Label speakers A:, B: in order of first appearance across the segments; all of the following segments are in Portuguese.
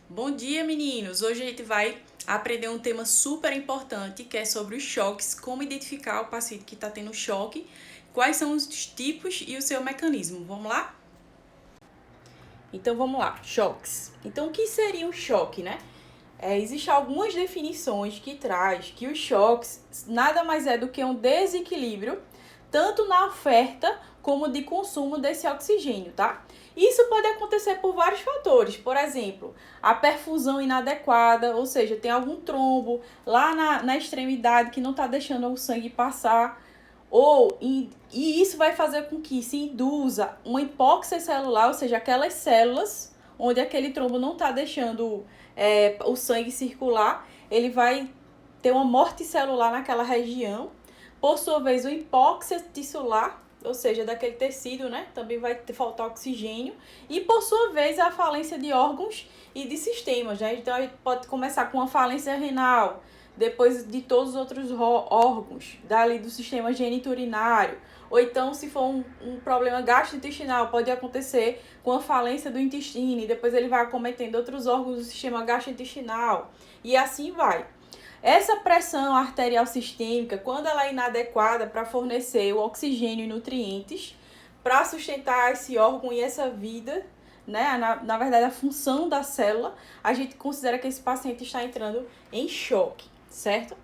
A: Bom dia, meninos! Hoje a gente vai aprender um tema super importante que é sobre os choques, como identificar o paciente que está tendo choque, quais são os tipos e o seu mecanismo. Vamos lá? Então vamos lá, choques. Então o que seria um choque, né? Existem algumas definições que traz que os choques nada mais é do que um desequilíbrio tanto na oferta como de consumo desse oxigênio, tá? Isso pode acontecer por vários fatores, por exemplo, a perfusão inadequada, ou seja, tem algum trombo lá na extremidade que não está deixando o sangue passar, e isso vai fazer com que se induza uma hipóxia celular, ou seja, aquelas células onde aquele trombo não está deixando o sangue circular, ele vai ter uma morte celular naquela região. Por sua vez, o hipóxia tissular, ou seja, daquele tecido, né? Também vai faltar oxigênio. E, por sua vez, a falência de órgãos e de sistemas, né? Então, a gente pode começar com uma falência renal, depois de todos os outros órgãos, dali do sistema geniturinário. Ou então, se for um problema gastrointestinal, pode acontecer com a falência do intestino, e depois ele vai acometendo outros órgãos do sistema gastrointestinal. E assim vai. Essa pressão arterial sistêmica, quando ela é inadequada para fornecer o oxigênio e nutrientes, para sustentar esse órgão e essa vida, né? Na verdade, a função da célula, a gente considera que esse paciente está entrando em choque, certo?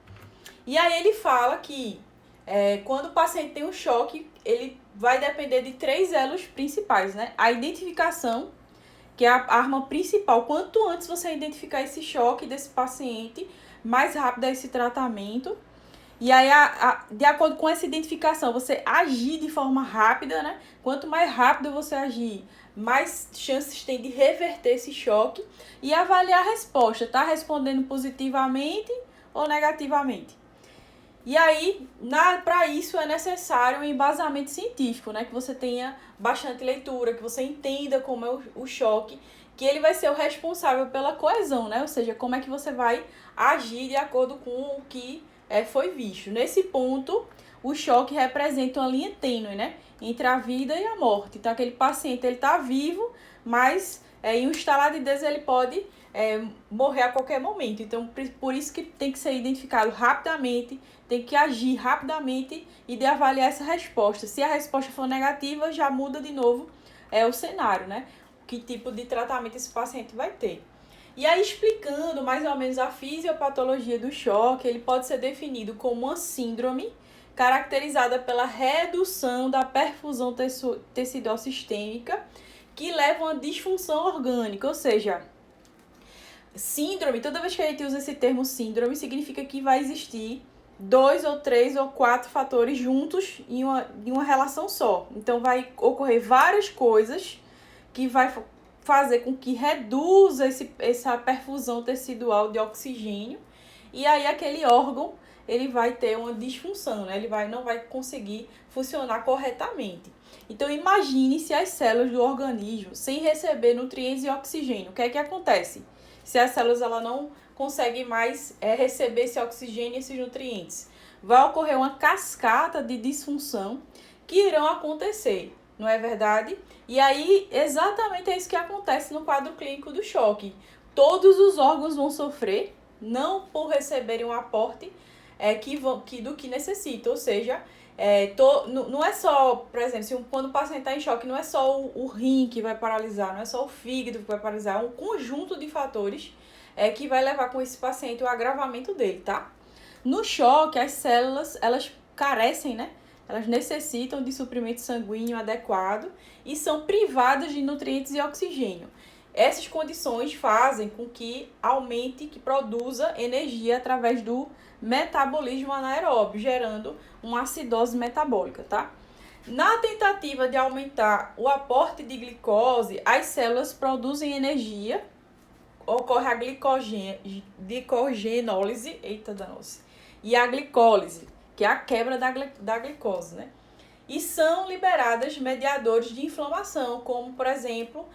A: E aí ele fala que quando o paciente tem um choque, ele vai depender de 3 elos principais, né? A identificação, que é a arma principal. Quanto antes você identificar esse choque desse paciente, mais rápido é esse tratamento. E aí, de acordo com essa identificação, você agir de forma rápida, né? Quanto mais rápido você agir, mais chances tem de reverter esse choque e avaliar a resposta. Tá respondendo positivamente ou negativamente? E aí, para isso é necessário um embasamento científico, né? Que você tenha bastante leitura, que você entenda como é o choque, que ele vai ser o responsável pela coesão, né? Ou seja, como é que você vai agir de acordo com o que foi visto. Nesse ponto, o choque representa uma linha tênue, né? Entre a vida e a morte. Então, aquele paciente, ele está vivo, mas em um estalar de dedos ele pode morrer a qualquer momento. Então, por isso que tem que ser identificado rapidamente, tem que agir rapidamente e de avaliar essa resposta. Se a resposta for negativa, já muda de novo o cenário, né? Que tipo de tratamento esse paciente vai ter. E aí, explicando mais ou menos a fisiopatologia do choque, ele pode ser definido como uma síndrome caracterizada pela redução da perfusão tecidual sistêmica que leva a uma disfunção orgânica, ou seja, síndrome, toda vez que a gente usa esse termo síndrome, significa que vai existir 2 ou 3 ou 4 fatores juntos em uma relação só. Então, vai ocorrer várias coisas que vai fazer com que reduza essa perfusão tecidual de oxigênio, e aí aquele órgão ele vai ter uma disfunção, né? Ele não vai conseguir funcionar corretamente. Então, imagine se as células do organismo, sem receber nutrientes e oxigênio, o que é que acontece? Se as células ela não conseguem mais receber esse oxigênio e esses nutrientes, vai ocorrer uma cascata de disfunção que irão acontecer, não é verdade? E aí, exatamente é isso que acontece no quadro clínico do choque. Todos os órgãos vão sofrer, não por receberem um aporte do que necessita, ou seja, não é só, por exemplo, quando o paciente está em choque, não é só o rim que vai paralisar, não é só o fígado que vai paralisar, é um conjunto de fatores que vai levar com esse paciente o agravamento dele, tá? No choque, as células, elas carecem, né? Elas necessitam de suprimento sanguíneo adequado e são privadas de nutrientes e oxigênio. Essas condições fazem com que aumente, que produza energia através do metabolismo anaeróbio, gerando uma acidose metabólica, tá? Na tentativa de aumentar o aporte de glicose, as células produzem energia, ocorre a glicogenólise, e a glicólise, que é a quebra da glicose, né? E são liberadas mediadores de inflamação, como, por exemplo,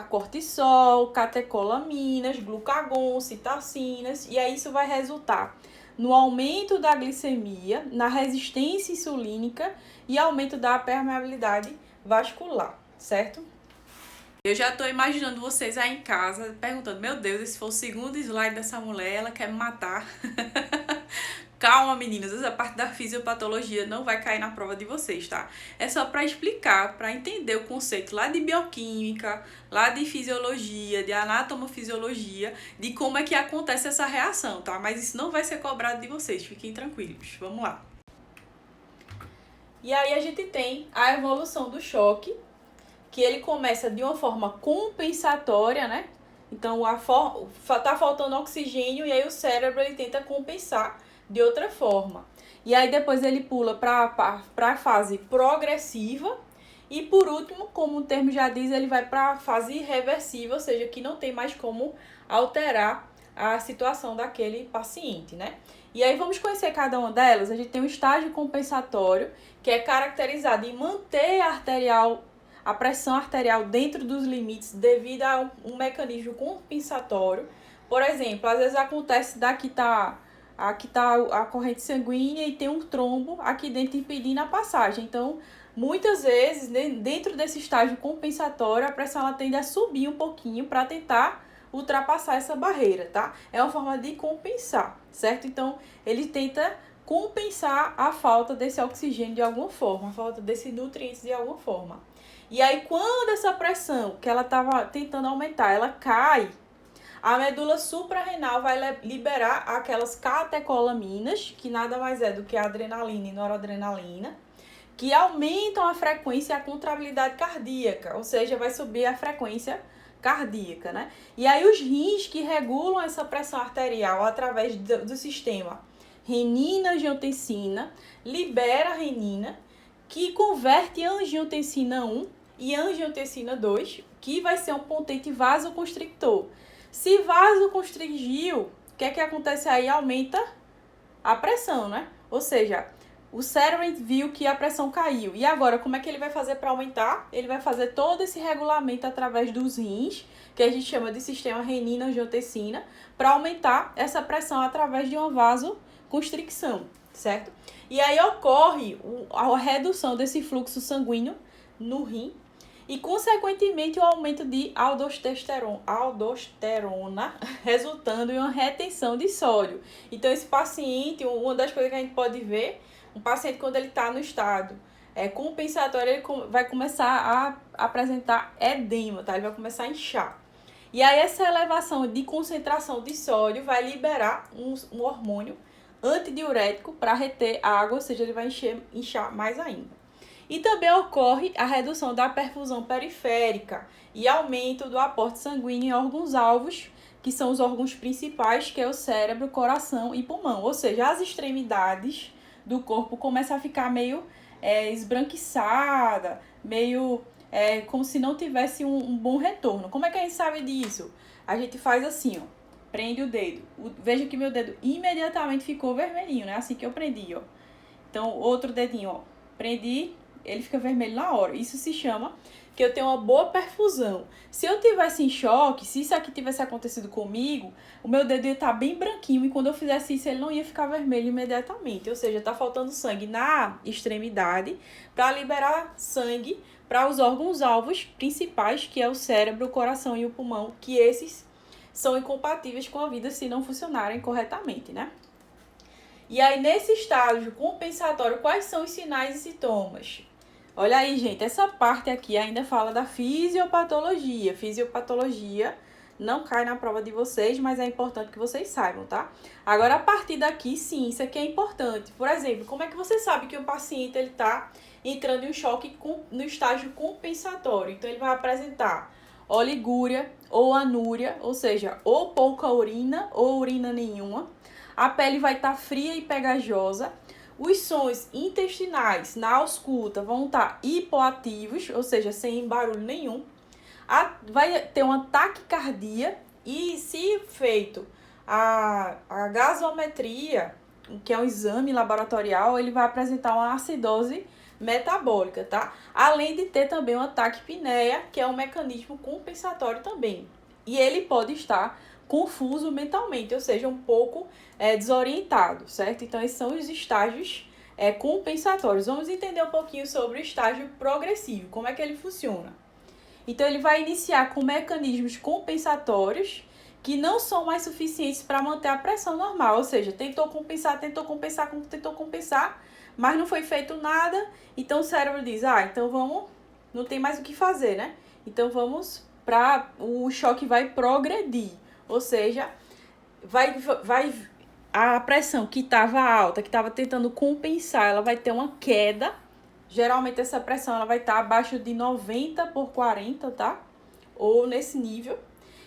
A: cortisol, catecolaminas, glucagon, citacinas, e aí isso vai resultar no aumento da glicemia, na resistência insulínica e aumento da permeabilidade vascular, certo? Eu já tô imaginando vocês aí em casa perguntando, meu Deus, esse for o segundo slide dessa mulher, ela quer me matar. Calma, meninas, essa parte da fisiopatologia não vai cair na prova de vocês, tá? É só para explicar, para entender o conceito lá de bioquímica, lá de fisiologia, de anatomofisiologia, de como é que acontece essa reação, tá? Mas isso não vai ser cobrado de vocês, fiquem tranquilos. Vamos lá. E aí a gente tem a evolução do choque, que ele começa de uma forma compensatória, né? Então, tá faltando oxigênio e aí o cérebro ele tenta compensar de outra forma. E aí depois ele pula para a fase progressiva e por último, como o termo já diz, ele vai para a fase irreversível, ou seja, que não tem mais como alterar a situação daquele paciente, né? E aí vamos conhecer cada uma delas. A gente tem um estágio compensatório, que é caracterizado em manter a pressão arterial dentro dos limites devido a um mecanismo compensatório. Por exemplo, às vezes acontece aqui tá a corrente sanguínea e tem um trombo aqui dentro impedindo a passagem. Então, muitas vezes, dentro desse estágio compensatório, a pressão ela tende a subir um pouquinho para tentar ultrapassar essa barreira, tá? É uma forma de compensar, certo? Então, ele tenta compensar a falta desse oxigênio de alguma forma, a falta desses nutrientes de alguma forma. E aí, quando essa pressão que ela estava tentando aumentar, ela cai, a medula suprarrenal vai liberar aquelas catecolaminas, que nada mais é do que a adrenalina e noradrenalina, que aumentam a frequência e a contrabilidade cardíaca, ou seja, vai subir a frequência cardíaca, né? E aí os rins que regulam essa pressão arterial através do sistema renina-angiotensina, libera a renina, que converte angiotensina 1 e angiotensina 2, que vai ser um potente vasoconstrictor. Se vasoconstrigiu, o que é que acontece aí? Aumenta a pressão, né? Ou seja, o cérebro viu que a pressão caiu. E agora, como é que ele vai fazer para aumentar? Ele vai fazer todo esse regulamento através dos rins, que a gente chama de sistema renina-angiotensina, para aumentar essa pressão através de uma vasoconstricção, certo? E aí ocorre a redução desse fluxo sanguíneo no rim e, consequentemente, o aumento de aldosterona, resultando em uma retenção de sódio. Então, esse paciente, uma das coisas que a gente pode ver, um paciente quando ele está no estado compensatório, ele vai começar a apresentar edema, tá? Ele vai começar a inchar. E aí, essa elevação de concentração de sódio vai liberar um hormônio antidiurético para reter água, ou seja, ele vai inchar mais ainda. E também ocorre a redução da perfusão periférica e aumento do aporte sanguíneo em órgãos-alvos, que são os órgãos principais, que é o cérebro, coração e pulmão. Ou seja, as extremidades do corpo começam a ficar meio esbranquiçada, meio como se não tivesse um bom retorno. Como é que a gente sabe disso? A gente faz assim, ó, prende o dedo. Veja que meu dedo imediatamente ficou vermelhinho, né? Assim que eu prendi, ó. Então, outro dedinho, ó, prendi, ele fica vermelho na hora. Isso se chama que eu tenho uma boa perfusão. Se eu tivesse em choque, se isso aqui tivesse acontecido comigo, o meu dedo ia estar bem branquinho e quando eu fizesse isso, ele não ia ficar vermelho imediatamente. Ou seja, está faltando sangue na extremidade para liberar sangue para os órgãos-alvos principais, que é o cérebro, o coração e o pulmão, que esses são incompatíveis com a vida se não funcionarem corretamente, né? E aí, nesse estágio compensatório, quais são os sinais e sintomas? Olha aí, gente, essa parte aqui ainda fala da fisiopatologia. Fisiopatologia não cai na prova de vocês, mas é importante que vocês saibam, tá? Agora, a partir daqui, sim, isso aqui é importante. Por exemplo, como é que você sabe que o paciente está entrando em um choque no estágio compensatório? Então, ele vai apresentar oligúria ou anúria, ou seja, ou pouca urina ou urina nenhuma. A pele vai estar fria e pegajosa. Os sons intestinais na ausculta vão estar hipoativos, ou seja, sem barulho nenhum. Vai ter uma taquicardia e, se feito a gasometria, que é um exame laboratorial, ele vai apresentar uma acidose metabólica, tá? Além de ter também uma taquipneia, que é um mecanismo compensatório também. E ele pode estar confuso mentalmente, ou seja, um pouco desorientado, certo? Então, esses são os estágios compensatórios. Vamos entender um pouquinho sobre o estágio progressivo, como é que ele funciona. Então, ele vai iniciar com mecanismos compensatórios que não são mais suficientes para manter a pressão normal. Ou seja, tentou compensar, mas não foi feito nada. Então, o cérebro diz, então vamos, não tem mais o que fazer, né? Então, o choque vai progredir. Ou seja, a pressão que estava alta, que estava tentando compensar, ela vai ter uma queda. Geralmente essa pressão ela vai estar abaixo de 90/40, tá? Ou nesse nível.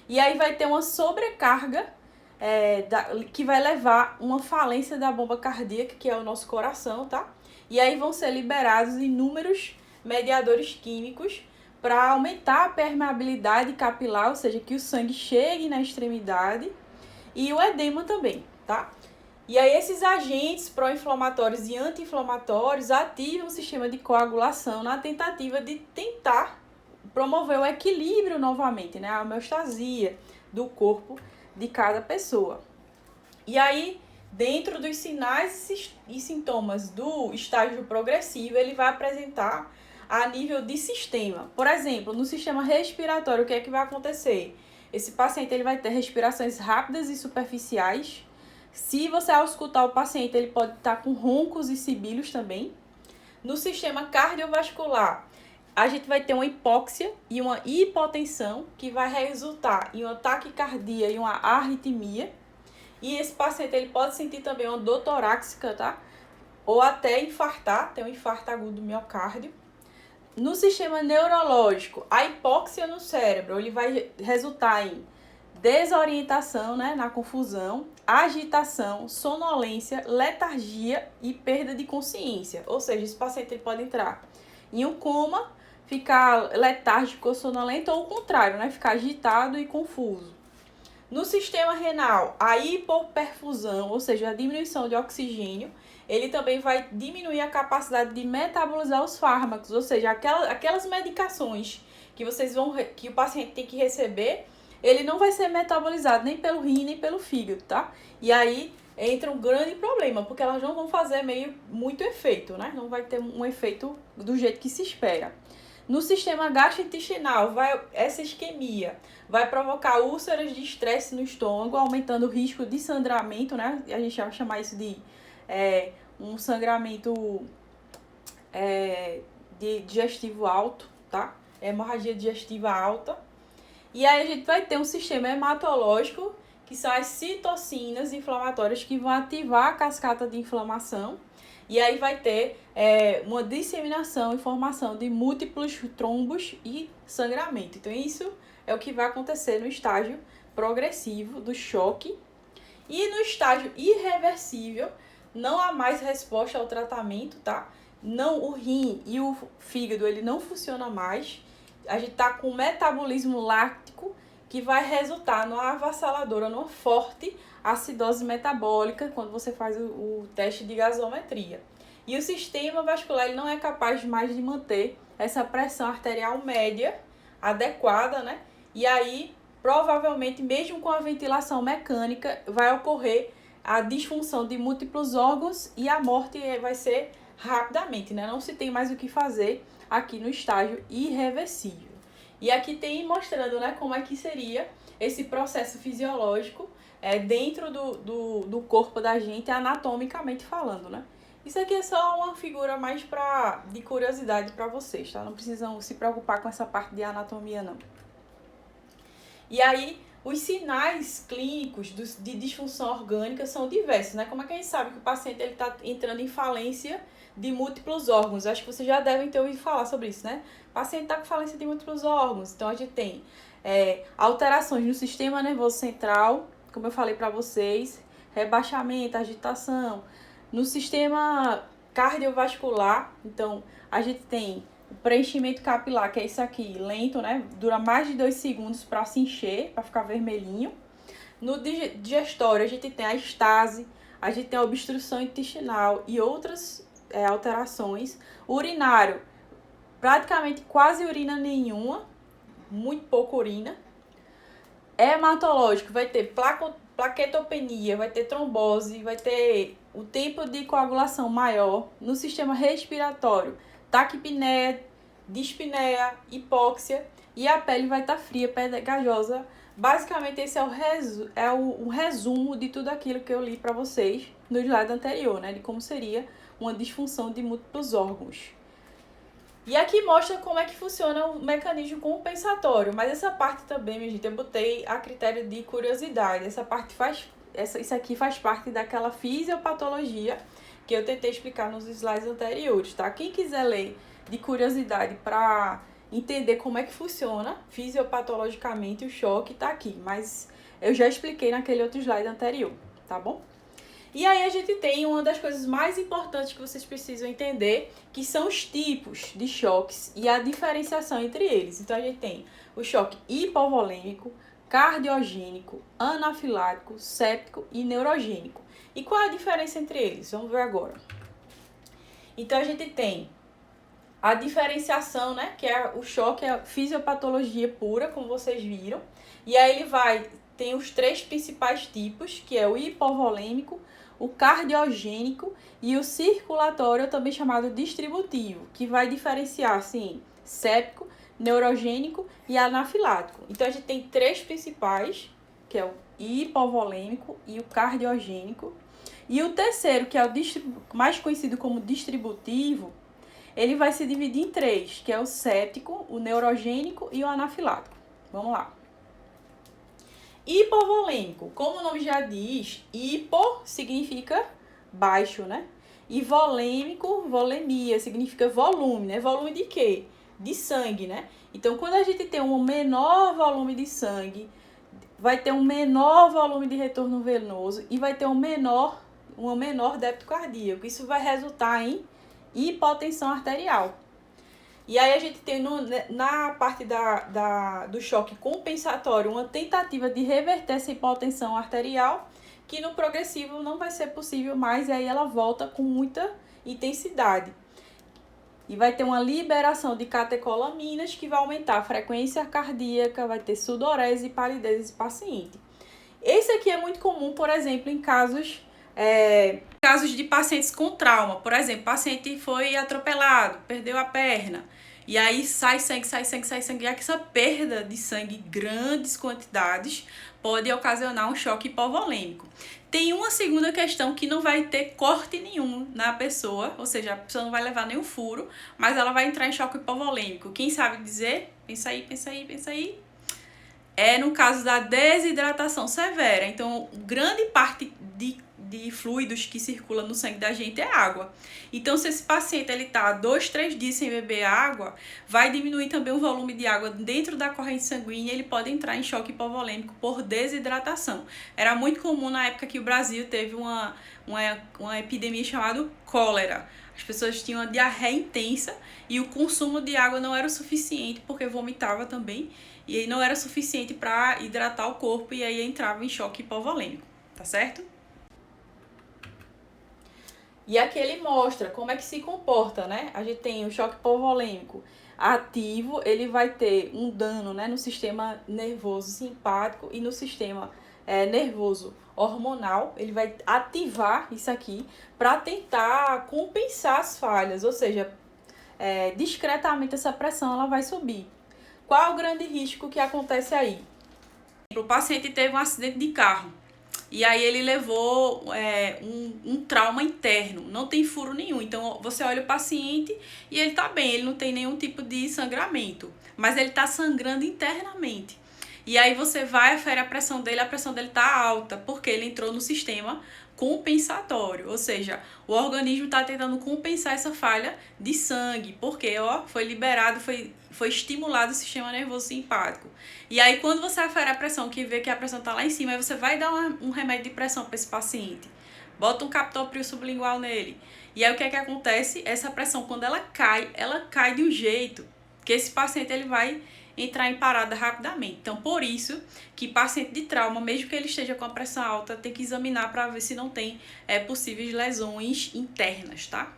A: E aí vai ter uma sobrecarga que vai levar uma falência da bomba cardíaca, que é o nosso coração, tá? E aí vão ser liberados inúmeros mediadores químicos para aumentar a permeabilidade capilar, ou seja, que o sangue chegue na extremidade, e o edema também, tá? E aí esses agentes pró-inflamatórios e anti-inflamatórios ativam o sistema de coagulação na tentativa de tentar promover o equilíbrio novamente, né? A homeostasia do corpo de cada pessoa. E aí, dentro dos sinais e sintomas do estágio progressivo, ele vai apresentar a nível de sistema. Por exemplo, no sistema respiratório, o que é que vai acontecer? Esse paciente ele vai ter respirações rápidas e superficiais. Se você auscultar o paciente, ele pode estar com roncos e sibilos também. No sistema cardiovascular, a gente vai ter uma hipóxia e uma hipotensão, que vai resultar em uma taquicardia e uma arritmia. E esse paciente ele pode sentir também uma dor torácica, tá? Ou até infartar, ter um infarto agudo do miocárdio. No sistema neurológico, a hipóxia no cérebro, ele vai resultar em desorientação, né, na confusão, agitação, sonolência, letargia e perda de consciência. Ou seja, esse paciente ele pode entrar em um coma, ficar letárgico ou sonolento, ou o contrário, né, ficar agitado e confuso. No sistema renal, a hipoperfusão, ou seja, a diminuição de oxigênio, ele também vai diminuir a capacidade de metabolizar os fármacos, ou seja, aquelas medicações que o paciente tem que receber, ele não vai ser metabolizado nem pelo rim, nem pelo fígado, tá? E aí entra um grande problema, porque elas não vão fazer muito efeito, né? Não vai ter um efeito do jeito que se espera. No sistema gastrointestinal, essa isquemia vai provocar úlceras de estresse no estômago, aumentando o risco de sangramento, né? A gente vai chamar isso de um sangramento digestivo alto, tá? Hemorragia digestiva alta. E aí a gente vai ter um sistema hematológico, que são as citocinas inflamatórias que vão ativar a cascata de inflamação. E aí vai ter uma disseminação e formação de múltiplos trombos e sangramento. Então isso é o que vai acontecer no estágio progressivo do choque. E no estágio irreversível, não há mais resposta ao tratamento, tá? Não, o rim e o fígado, ele não funciona mais. A gente tá com metabolismo láctico, que vai resultar numa avassaladora, numa forte acidose metabólica, quando você faz o teste de gasometria. E o sistema vascular ele não é capaz mais de manter essa pressão arterial média adequada, né? E aí, provavelmente, mesmo com a ventilação mecânica, vai ocorrer a disfunção de múltiplos órgãos e a morte vai ser rapidamente, né? Não se tem mais o que fazer aqui no estágio irreversível. E aqui tem mostrando, né, como é que seria esse processo fisiológico dentro do corpo da gente, anatomicamente falando, né? Isso aqui é só uma figura mais de curiosidade para vocês, tá? Não precisam se preocupar com essa parte de anatomia, não. E aí, os sinais clínicos de disfunção orgânica são diversos, né? Como é que a gente sabe que o paciente está entrando em falência de múltiplos órgãos? Acho que vocês já devem ter ouvido falar sobre isso, né? O paciente está com falência de múltiplos órgãos. Então, a gente tem alterações no sistema nervoso central, como eu falei para vocês, rebaixamento, agitação. No sistema cardiovascular, então, a gente tem o preenchimento capilar, que é isso aqui, lento, né? Dura mais de 2 segundos para se encher, para ficar vermelhinho. No digestório, a gente tem a estase, a gente tem a obstrução intestinal e outras alterações. Urinário, praticamente quase urina nenhuma, muito pouca urina. Hematológico, vai ter plaquetopenia, vai ter trombose, vai ter o tempo de coagulação maior. No sistema respiratório, taquipneia, dispneia, hipóxia e a pele vai estar fria, pegajosa. Basicamente, esse é o resumo de tudo aquilo que eu li para vocês no slide anterior, né? De como seria uma disfunção de múltiplos órgãos. E aqui mostra como é que funciona o mecanismo compensatório, mas essa parte também, minha gente, eu botei a critério de curiosidade. Isso aqui faz parte daquela fisiopatologia que eu tentei explicar nos slides anteriores, tá? Quem quiser ler de curiosidade para entender como é que funciona fisiopatologicamente o choque, tá aqui, mas eu já expliquei naquele outro slide anterior, tá bom? E aí a gente tem uma das coisas mais importantes que vocês precisam entender, que são os tipos de choques e a diferenciação entre eles. Então a gente tem o choque hipovolêmico, cardiogênico, anafilático, séptico e neurogênico. E qual é a diferença entre eles? Vamos ver agora. Então a gente tem a diferenciação, né, que é o choque, é a fisiopatologia pura, como vocês viram. E aí tem os três principais tipos, que é o hipovolêmico, o cardiogênico e o circulatório, também chamado distributivo, que vai diferenciar, assim, séptico, neurogênico e anafilático. Então, a gente tem três principais, que é o hipovolêmico e o cardiogênico. E o terceiro, que é o mais conhecido como distributivo, ele vai se dividir em três, que é o séptico, o neurogênico e o anafilático. Vamos lá. Hipovolêmico, como o nome já diz, hipo significa baixo, né? E volêmico, volemia, significa volume, né? Volume de quê? De sangue, né? Então, quando a gente tem um menor volume de sangue, vai ter um menor volume de retorno venoso e vai ter um menor débito cardíaco. Isso vai resultar em hipotensão arterial. E aí a gente tem na parte do choque compensatório uma tentativa de reverter essa hipotensão arterial, que no progressivo não vai ser possível mais, e aí ela volta com muita intensidade. E vai ter uma liberação de catecolaminas que vai aumentar a frequência cardíaca, vai ter sudorese e palidez desse paciente. Esse aqui é muito comum, por exemplo, em casos de pacientes com trauma. Por exemplo, o paciente foi atropelado, perdeu a perna. E aí sai sangue. E essa perda de sangue em grandes quantidades pode ocasionar um choque hipovolêmico. Tem uma segunda questão que não vai ter corte nenhum na pessoa, ou seja, a pessoa não vai levar nenhum furo, mas ela vai entrar em choque hipovolêmico. Quem sabe dizer? Pensa aí. É no caso da desidratação severa. Então, grande parte de fluidos que circula no sangue da gente é água. Então, se esse paciente ele tá 2, 3 dias sem beber água, vai diminuir também o volume de água dentro da corrente sanguínea e ele pode entrar em choque hipovolêmico por desidratação. Era muito comum na época que o Brasil teve uma epidemia chamada cólera. As pessoas tinham uma diarreia intensa e o consumo de água não era o suficiente, porque vomitava também, e aí não era suficiente para hidratar o corpo e aí entrava em choque hipovolêmico, tá certo? E aqui ele mostra como é que se comporta, né? A gente tem o choque hipovolêmico ativo, ele vai ter um dano, né, no sistema nervoso simpático e no sistema nervoso hormonal. Ele vai ativar isso aqui para tentar compensar as falhas, ou seja, discretamente essa pressão ela vai subir. Qual é o grande risco que acontece aí? O paciente teve um acidente de carro. E aí ele levou um trauma interno, não tem furo nenhum. Então você olha o paciente e ele tá bem, ele não tem nenhum tipo de sangramento, mas ele tá sangrando internamente. E aí você vai, afere a pressão dele tá alta, porque ele entrou no sistema compensatório, ou seja, o organismo está tentando compensar essa falha de sangue, porque foi liberado, foi estimulado o sistema nervoso simpático. E aí quando você afere a pressão, que vê que a pressão está lá em cima, aí você vai dar um remédio de pressão para esse paciente, bota um captopril sublingual nele, e aí o que é que acontece? Essa pressão, quando ela cai de um jeito que esse paciente ele vai entrar em parada rapidamente. Então, por isso que paciente de trauma, mesmo que ele esteja com a pressão alta, tem que examinar para ver se não tem possíveis lesões internas, tá?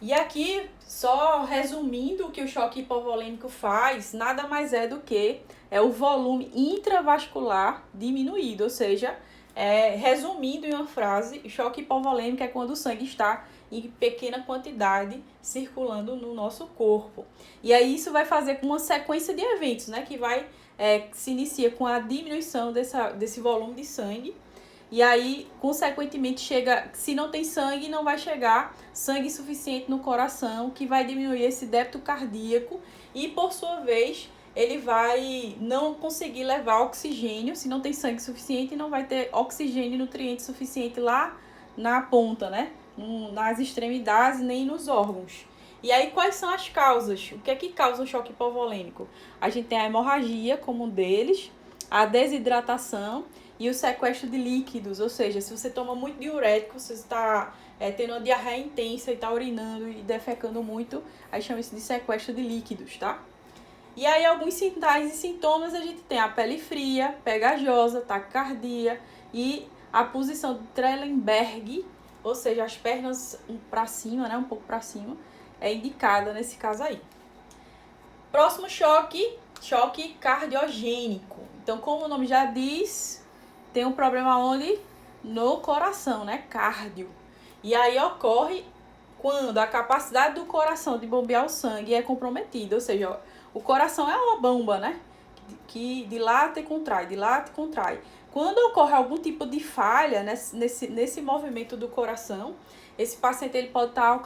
A: E aqui, só resumindo o que o choque hipovolêmico faz, nada mais é do que o volume intravascular diminuído, ou seja, resumindo em uma frase, choque hipovolêmico é quando o sangue está em pequena quantidade circulando no nosso corpo. E aí isso vai fazer com uma sequência de eventos, né? Que se inicia com a diminuição desse volume de sangue. E aí, consequentemente, se não tem sangue, não vai chegar sangue suficiente no coração, que vai diminuir esse débito cardíaco e, por sua vez, ele vai não conseguir levar oxigênio. Se não tem sangue suficiente, não vai ter oxigênio e nutriente suficiente lá na ponta, né? Nas extremidades, nem nos órgãos. E aí, quais são as causas? O que é que causa o choque hipovolêmico? A gente tem a hemorragia como um deles, a desidratação e o sequestro de líquidos, ou seja, se você toma muito diurético, você está tendo uma diarreia intensa e está urinando e defecando muito, aí chama isso de sequestro de líquidos, tá? E aí alguns sinais e sintomas a gente tem a pele fria, pegajosa, taquicardia e a posição de Trendelenburg, ou seja, as pernas para cima, né, um pouco para cima, é indicada nesse caso aí. Próximo choque cardiogênico. Então, como o nome já diz, tem um problema onde? No coração, né? Cardio. E aí ocorre quando a capacidade do coração de bombear o sangue é comprometida. Ou seja, o coração é uma bomba, né? Que dilata e contrai, dilata e contrai. Quando ocorre algum tipo de falha nesse movimento do coração, esse paciente ele pode estar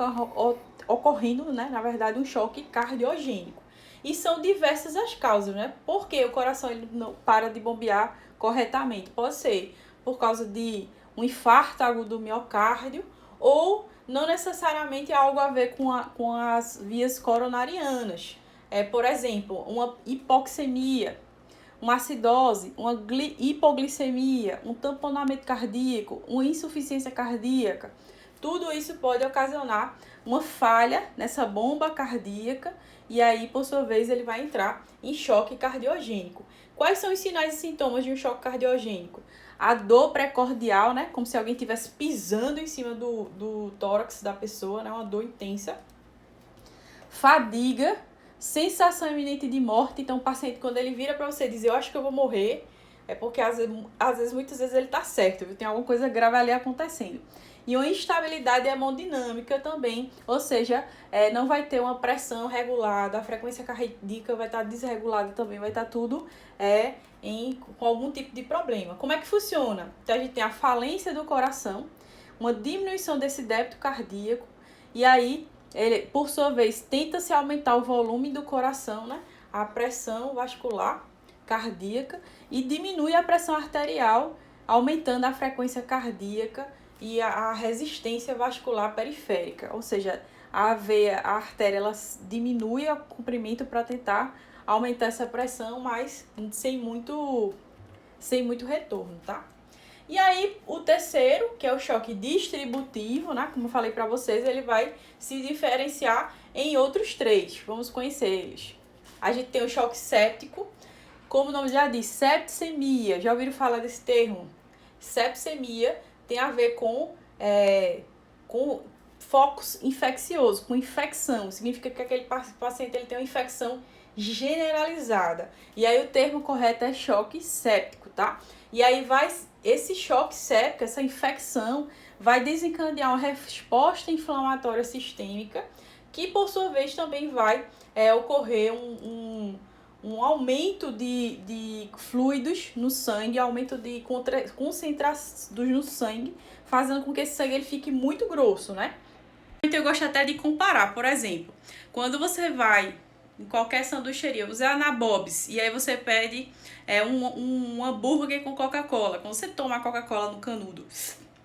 A: ocorrendo, né? Na verdade, um choque cardiogênico. E são diversas as causas, né? Por que o coração ele não para de bombear corretamente? Pode ser por causa de um infarto agudo do miocárdio ou não necessariamente algo a ver com as vias coronarianas. Por exemplo, uma hipoxemia, uma acidose, uma hipoglicemia, um tamponamento cardíaco, uma insuficiência cardíaca. Tudo isso pode ocasionar uma falha nessa bomba cardíaca e aí, por sua vez, ele vai entrar em choque cardiogênico. Quais são os sinais e sintomas de um choque cardiogênico? A dor precordial, né? Como se alguém estivesse pisando em cima do tórax da pessoa, né? Uma dor intensa. Fadiga, sensação iminente de morte. Então, o paciente, quando ele vira para você dizer, eu acho que eu vou morrer, é porque muitas vezes ele tá certo, viu? Tem alguma coisa grave ali acontecendo. E uma instabilidade hemodinâmica também, ou seja, não vai ter uma pressão regulada, a frequência cardíaca vai estar desregulada também, vai estar tudo com algum tipo de problema. Como é que funciona? Então, a gente tem a falência do coração, uma diminuição desse débito cardíaco, e aí, ele, por sua vez, tenta-se aumentar o volume do coração, né? A pressão vascular cardíaca, e diminui a pressão arterial, aumentando a frequência cardíaca e a resistência vascular periférica, ou seja, a artéria ela diminui o comprimento para tentar aumentar essa pressão, mas sem muito retorno, tá? E aí, o terceiro, que é o choque distributivo, né? Como eu falei para vocês, ele vai se diferenciar em outros três. Vamos conhecer eles. A gente tem o choque séptico, como o nome já diz, septicemia. Já ouviram falar desse termo? Septicemia tem a ver com focos infecciosos, com infecção. Significa que aquele paciente ele tem uma infecção generalizada. E aí o termo correto é choque séptico, tá? E aí esse choque séptico, essa infecção, vai desencadear uma resposta inflamatória sistêmica, que por sua vez também vai ocorrer um aumento de fluidos no sangue, aumento de concentrados no sangue, fazendo com que esse sangue ele fique muito grosso, né? Então eu gosto até de comparar, por exemplo, quando você vai em qualquer sanduicheria, você vai na Bob's e aí você pede um hambúrguer com Coca-Cola. Quando você toma a Coca-Cola no canudo,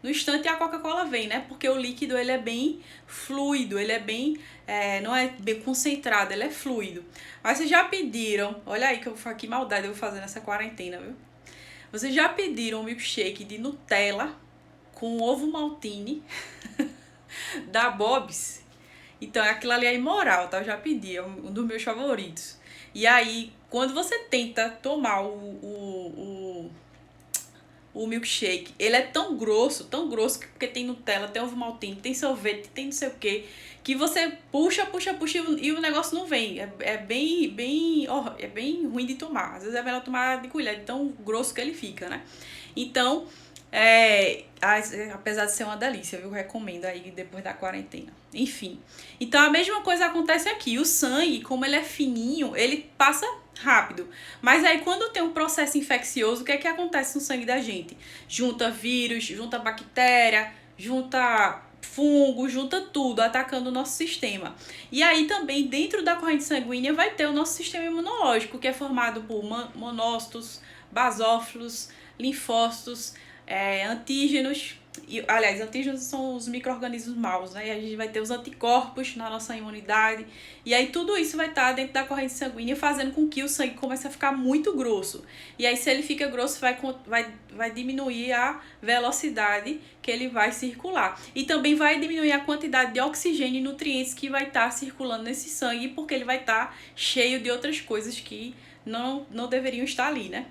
A: no instante a Coca-Cola vem, né? Porque o líquido ele é bem fluido, ele é bem, não é bem concentrado, ele é fluido. Mas vocês já pediram, olha aí que maldade eu vou fazer nessa quarentena, viu? Vocês já pediram um milkshake de Nutella com ovo maltine da Bob's? Então aquilo ali é imoral, tá? Eu já pedi, é um dos meus favoritos. E aí, quando você tenta tomar o milkshake, ele é tão grosso, porque tem Nutella, tem ovo maltine, tem sorvete, tem não sei o que você puxa e o negócio não vem. É bem ruim de tomar. Às vezes é melhor tomar de colher, de tão grosso que ele fica, né? Então, Apesar de ser uma delícia, eu recomendo aí depois da quarentena. Enfim. Então a mesma coisa acontece aqui. O sangue, como ele é fininho, ele passa rápido. Mas aí quando tem um processo infeccioso, o que é que acontece no sangue da gente? Junta vírus, junta bactéria, junta fungo, junta tudo, atacando o nosso sistema. E aí também dentro da corrente sanguínea vai ter o nosso sistema imunológico, que é formado por monócitos, basófilos, linfócitos, antígenos. Aliás, antígenos são os micro-organismos maus, né? E a gente vai ter os anticorpos na nossa imunidade. E aí tudo isso vai estar dentro da corrente sanguínea, fazendo com que o sangue comece a ficar muito grosso. E aí se ele fica grosso, vai diminuir a velocidade que ele vai circular. E também vai diminuir a quantidade de oxigênio e nutrientes que vai estar circulando nesse sangue, porque ele vai estar cheio de outras coisas que não deveriam estar ali, né?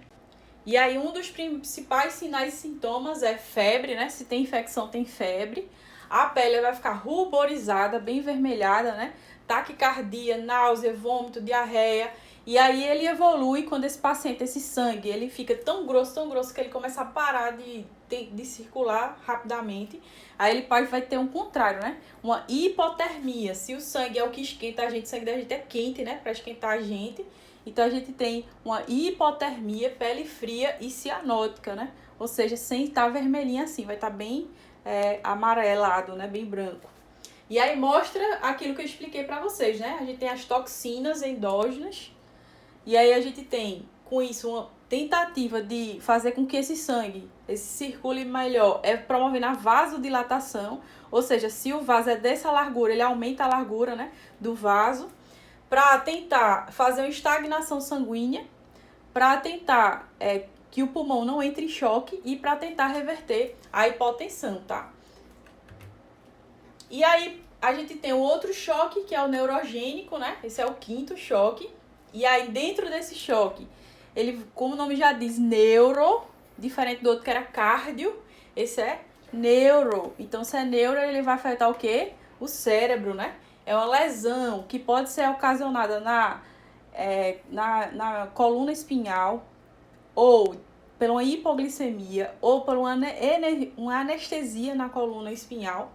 A: E aí um dos principais sinais e sintomas é febre, né? Se tem infecção, tem febre. A pele vai ficar ruborizada, bem vermelhada, né? Taquicardia, náusea, vômito, diarreia. E aí ele evolui quando esse paciente, esse sangue, ele fica tão grosso que ele começa a parar de circular rapidamente. Aí ele vai ter um contrário, né? Uma hipotermia. Se o sangue é o que esquenta a gente, o sangue da gente é quente, né? Para esquentar a gente. Então a gente tem uma hipotermia, pele fria e cianótica, né? Ou seja, sem estar vermelhinha assim, vai estar bem amarelado, né? Bem branco. E aí mostra aquilo que eu expliquei para vocês, né? A gente tem as toxinas endógenas. E aí a gente tem, com isso, uma tentativa de fazer com que esse sangue circule melhor, promovendo a vasodilatação. Ou seja, se o vaso é dessa largura, ele aumenta a largura, né, do vaso, para tentar fazer uma estagnação sanguínea, para tentar que o pulmão não entre em choque e para tentar reverter a hipotensão, tá? E aí a gente tem o outro choque, que é o neurogênico, né? Esse é o quinto choque. E aí dentro desse choque, ele, como o nome já diz, neuro, diferente do outro que era cardio, esse é neuro. Então se é neuro, ele vai afetar o quê? O cérebro, né? É uma lesão que pode ser ocasionada na coluna espinhal, ou por uma hipoglicemia, ou por uma anestesia na coluna espinhal,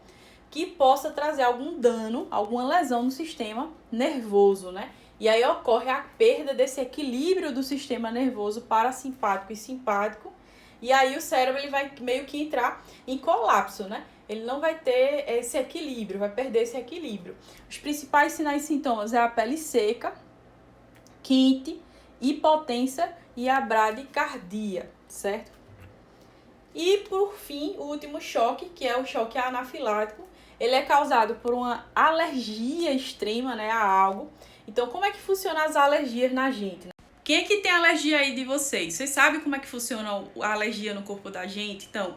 A: que possa trazer algum dano, alguma lesão no sistema nervoso, né? E aí ocorre a perda desse equilíbrio do sistema nervoso parasimpático e simpático, e aí o cérebro ele vai meio que entrar em colapso, né? Ele não vai ter esse equilíbrio, vai perder esse equilíbrio. Os principais sinais e sintomas é a pele seca, quente, hipotensa e a bradicardia, certo? E por fim, o último choque, que é o choque anafilático, ele é causado por uma alergia extrema, né, a algo. Então, como é que funcionam as alergias na gente? Quem é que tem alergia aí de vocês? Vocês sabem como é que funciona a alergia no corpo da gente? Então,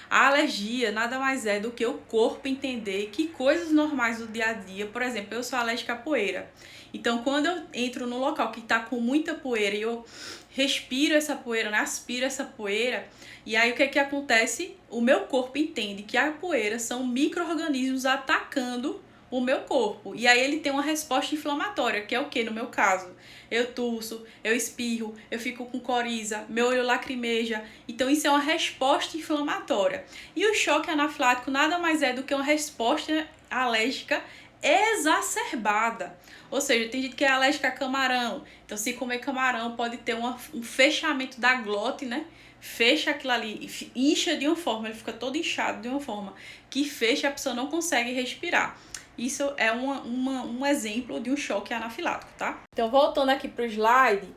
A: a alergia nada mais é do que o corpo entender que coisas normais do dia a dia, por exemplo, eu sou alérgica à poeira. Então, quando eu entro num local que está com muita poeira e eu respiro essa poeira, né, aspiro essa poeira, e aí o que é que acontece? O meu corpo entende que a poeira são micro-organismos atacando o meu corpo. E aí ele tem uma resposta inflamatória, que é o que no meu caso? Eu tuço, eu espirro, eu fico com coriza, meu olho lacrimeja. Então isso é uma resposta inflamatória. E o choque anafilático nada mais é do que uma resposta alérgica exacerbada. Ou seja, tem gente que é alérgica a camarão. Então se comer camarão pode ter um fechamento da glote, né? Fecha aquilo ali, incha de uma forma, ele fica todo inchado de uma forma que fecha, a pessoa não consegue respirar. Isso é um exemplo de um choque anafilático, tá? Então, voltando aqui para o slide,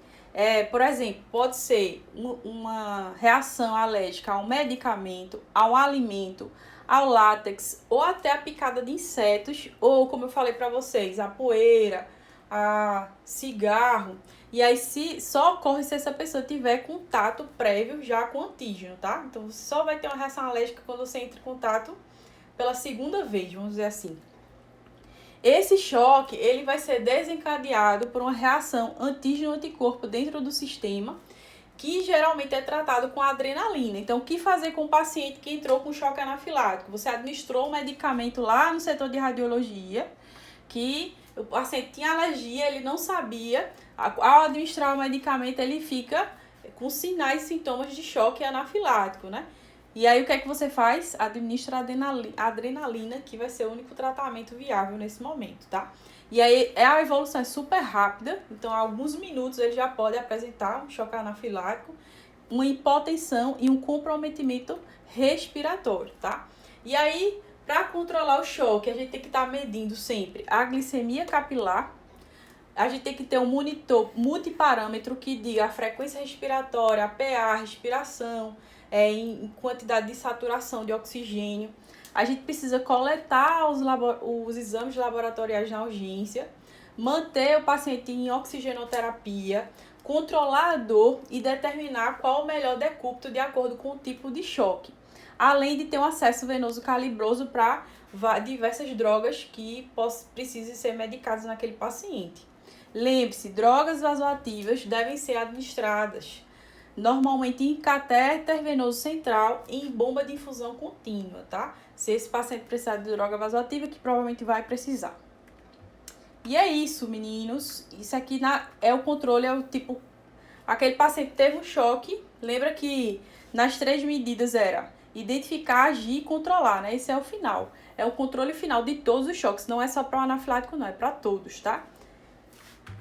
A: por exemplo, pode ser uma reação alérgica a um medicamento, a um alimento, ao látex, ou até a picada de insetos, ou, como eu falei para vocês, a poeira, a cigarro. E aí só ocorre se essa pessoa tiver contato prévio já com antígeno, tá? Então, você só vai ter uma reação alérgica quando você entra em contato pela segunda vez, vamos dizer assim. Esse choque, ele vai ser desencadeado por uma reação antígeno-anticorpo dentro do sistema, que geralmente é tratado com adrenalina. Então, o que fazer com o paciente que entrou com choque anafilático? Você administrou um medicamento lá no setor de radiologia, que o paciente tinha alergia, ele não sabia. Ao administrar o medicamento, ele fica com sinais e sintomas de choque anafilático, né? E aí, o que é que você faz? Administra adrenalina, que vai ser o único tratamento viável nesse momento, tá? E aí, a evolução é super rápida, então, em alguns minutos ele já pode apresentar um choque anafilático, uma hipotensão e um comprometimento respiratório, tá? E aí, para controlar o choque, a gente tem que estar medindo sempre a glicemia capilar. A gente tem que ter um monitor multiparâmetro que diga a frequência respiratória, a PA, a respiração, em quantidade de saturação de oxigênio. A gente precisa coletar os exames laboratoriais na urgência, manter o paciente em oxigenoterapia, controlar a dor e determinar qual o melhor decúbito de acordo com o tipo de choque. Além de ter um acesso venoso calibroso para diversas drogas que precisem ser medicadas naquele paciente. Lembre-se, drogas vasoativas devem ser administradas normalmente em catéter venoso central e em bomba de infusão contínua, tá? Se esse paciente precisar de droga vasoativa, que provavelmente vai precisar. E é isso, meninos. Isso aqui é o controle, é o tipo... Aquele paciente teve um choque. Lembra que nas 3 medidas era identificar, agir e controlar, né? Esse é o final. É o controle final de todos os choques. Não é só para o anafilático, não. É para todos, tá?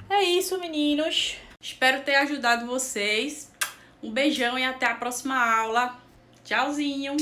A: É isso, meninos. Espero ter ajudado vocês. Um beijão e até a próxima aula. Tchauzinho!